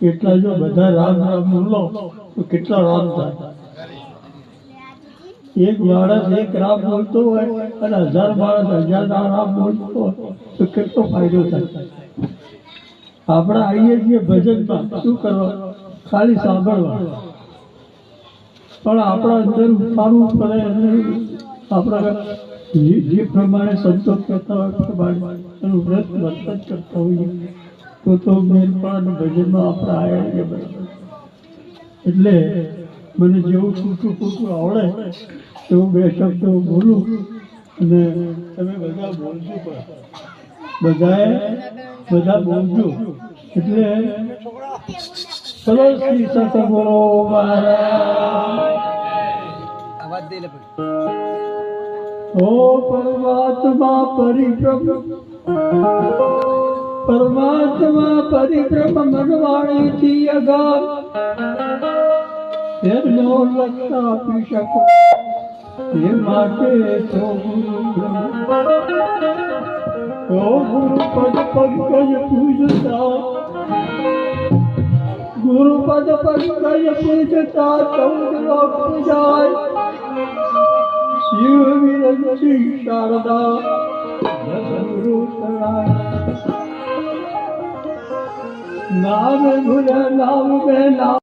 એટલા જો બધા રામ રામ બોલો તો કેટલા રામ થાય? એક માણસ એક રામ બોલતો હોય અને 1000 માણસ 1000 રામ બોલતો હોય તો કેટલો ફાયદો થાય? આપણે આવીએ છીએ ભજનમાં શું કરવા? ખાલી સાંભળવા. પણ આપણા અંદર ઉઠાડવું પડે અને આપણા જે પ્રમાણે સંતો કહેતા હોય પ્રમાણે એનું વ્રત વર્તન કરતા હોઈએ તો મેર પણ ભજનમાં આપણે આવ્યા બરાબર. એટલે મને જેવું ટૂંકું ટૂંકું આવડે એવું 2 શબ્દો બોલું અને તમે બધા બોલજો. પણ બધા બોલજો. એટલે ચલો શ્રી સતગુરુ મહારાજ ઓ પરમાત્મા પરિભ્રમ મનવાણીથી અગામ એમનો લક્ષ આપી શકો એ માટે તો ગુરુ પદ પંકજ પૂજતા ગુરુપદ પંકજ પૂજતા 14 લોક પૂજાય શિવ વિરંચી શારદા ગુરુ શરણાય નામ ભૂલ નામ